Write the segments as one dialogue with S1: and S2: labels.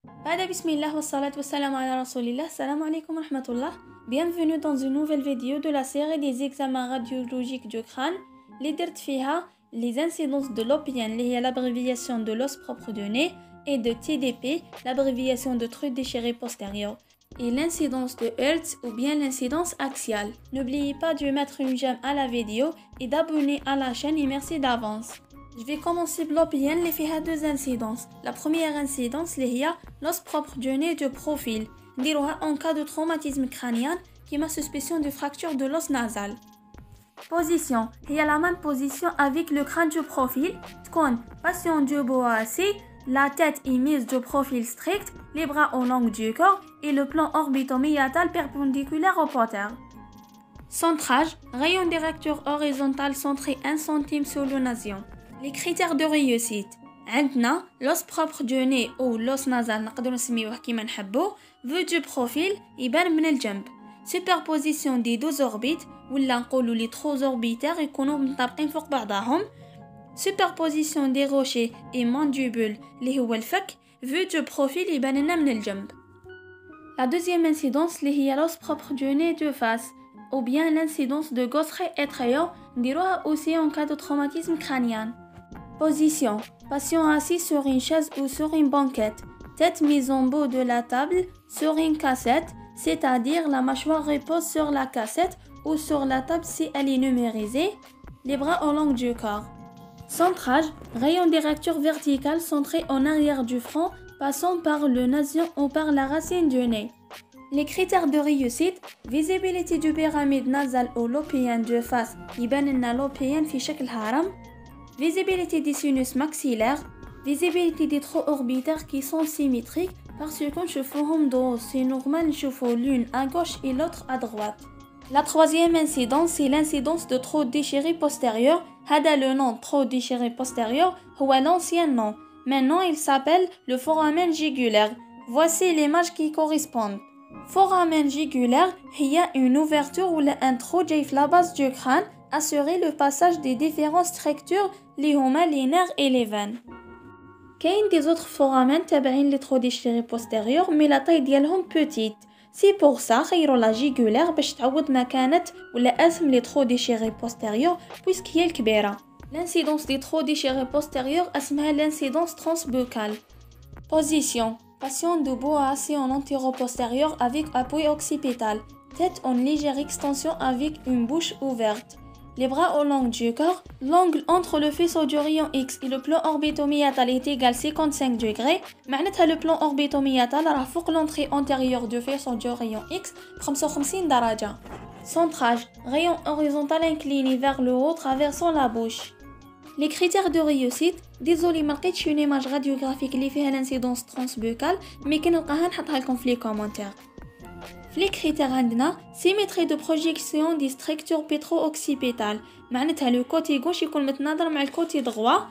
S1: Bismillah wa salatu wa salam ala rasulillah. Salam alaikum wa rahmatullah. Bienvenue dans une nouvelle vidéo de la série des examens radiologiques du crâne. Les DERT les incidences de l'OPN liées à l'abréviation de l'os propre du nez et de TDP, l'abréviation de trou déchiré postérieur. Et l'incidence de Hertz ou bien l'incidence axiale. N'oubliez pas de mettre une j'aime à la vidéo et d'abonner à la chaîne et merci d'avance. Je vais commencer par l'OPN qui a deux incidences. La première incidence est l'os propre du nez de profil. Ndirouha en cas de traumatisme crânien qui m'a suspicion de fracture de l'os nasal. Position. Il y a la même position avec le crâne de profil. Tkon, patient debout assis, la tête est mise de profil strict, les bras au long du corps et le plan orbitoméatal perpendiculaire au porteur. Centrage, rayon directeur horizontal centré 1 cm sur le nasion. Les critères de réussite. عندنا l'os propre du nez ou l'os nasal نقدروا نسميوه كيما نحبوا vu du profil يبان من الجنب. Superposition des deux orbites ولا نقولوا les trois orbitaires يكونوا مطابقين فوق بعضهم. Superposition des rochers et mandibules اللي هو الفك vu du profil يبان لنا من الجنب. La deuxième incidence اللي هي l'os propre du nez de face ou bien l'incidence de Gauthey et Trayon نديروها aussi en cas de traumatisme crânien. Position. Patient assis sur une chaise ou sur une banquette. Tête mise en bas de la table sur une cassette, c'est-à-dire la mâchoire repose sur la cassette ou sur la table si elle est numérisée, les bras au long du corps. Centrage. Rayon directeur vertical centré en arrière du front, passant par le nasion ou par la racine du nez. Les critères de réussite. Visibilité du pyramide nasal ou l'OPN de face, يبان لنا l'OPN في شكل هرم. Visibilité des sinus maxillaires, visibilité des trous orbitaires qui sont symétriques parce qu'on chauffe dos, c'est normal de chauffer l'une à gauche et l'autre à droite. La troisième incidence, c'est l'incidence de trou déchiré postérieur. Hada le nom trou déchiré postérieur, ou l'ancien nom. Maintenant, il s'appelle le foramen jugulaire. Voici l'image qui correspond. Foramen jugulaire, il y a une ouverture ou un trou à la base du crâne, assurer le passage des différentes structures, les huma, les nerfs et les veines. Kain des autres foramen تابعين les trous déchirés postérieurs, mais la taille ديالهم petite. C'est pour ça خيروا la jugulaire باش تعوض مكانة ولا اسم les trous déchirés postérieurs puisqu'il est الكبيرة. L'incidence des trous déchirés postérieurs اسمها l'incidence transbuccale. Position. Patient debout assis en antéro-postérieur avec appui occipital. Tête en légère extension avec une bouche ouverte. Les bras au long du corps. L'angle entre le faisceau du rayon X et le plan orbitoméatal est égal 55 degrés. معناتها le plan orbitoméatal راه فوق l'entrée antérieure du faisceau du rayon X ب 55 درجة. Centrage. Rayon horizontal incliné vers le haut traversant la bouche. Les critères de réussite. Désolé ما لقيتش une image radiographique اللي فيها l'incidence transbuccale mais كنلقاها نحطها لكم في les commentaires. Les critères عندنا symétrie de projection des structures pétro-occipitales. معناتها le côté gauche يكون متناظر مع le côté droit.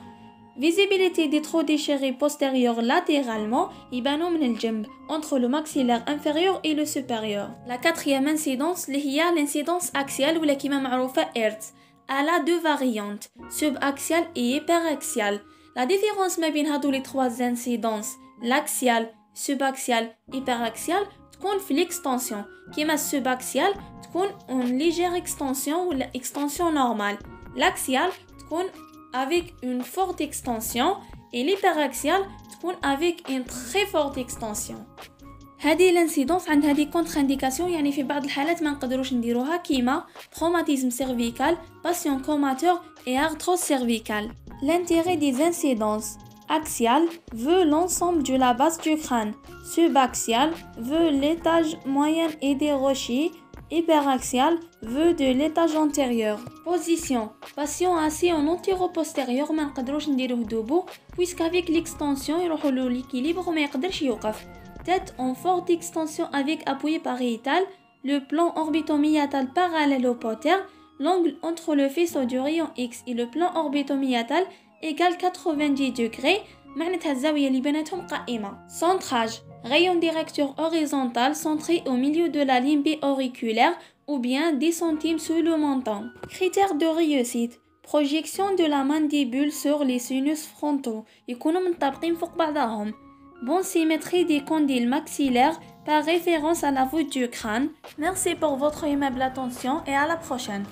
S1: Visibilité des trous déchirés postérieurs latéralement يبانوا من الجنب entre le maxillaire inférieur et le supérieur. La quatrième incidence اللي هي l'incidence axiale ولا كيما معروفة Hertz. Elle a deux variantes, subaxiale et hyperaxiale. La différence ما بين هادو les trois incidences, l'axiale, subaxiale, hyperaxiale, تكون في l'extension. كيما subaxiale تكون en légère extension ou l'extension normale. L'axiale تكون avec une forte extension et l'hyperaxiale تكون avec une très forte extension. هذه الانسيدونس عندها دي كونتر انديكاسيون يعني في بعض الحالات ما نقدروش نديروها كيما traumatisme cervical, patient comateur et arthrose cervicale. L'intérêt des incidences. Axial veut l'ensemble de la base du crâne. Subaxial veut l'étage moyen et des rochers. Hyperaxial veut de l'étage antérieur. Position. Patient assis en antéro-postérieur ما نقدروش نديروه debout puisqu'avec l'extension يروحوا له l'équilibre وما يقدرش يوقف. Tête en forte extension avec appui pariétal, le plan orbitoméatal parallèle au porteur, l'angle entre le faisceau du rayon X et le plan orbitoméatal égale 90 degrés, معناتها الزاوية اللي بيناتهم قائمة. Centrage. Rayon directeur horizontal centré au milieu de la ligne auriculaire ou bien 10 cm sous le menton. Critères de réussite. Projection de la mandibule sur les sinus frontaux. يكونوا منطبقين فوق بعضهم. bonne symétrie des condyles maxillaires par référence à la voûte du crâne. Merci pour votre aimable attention et à la prochaine.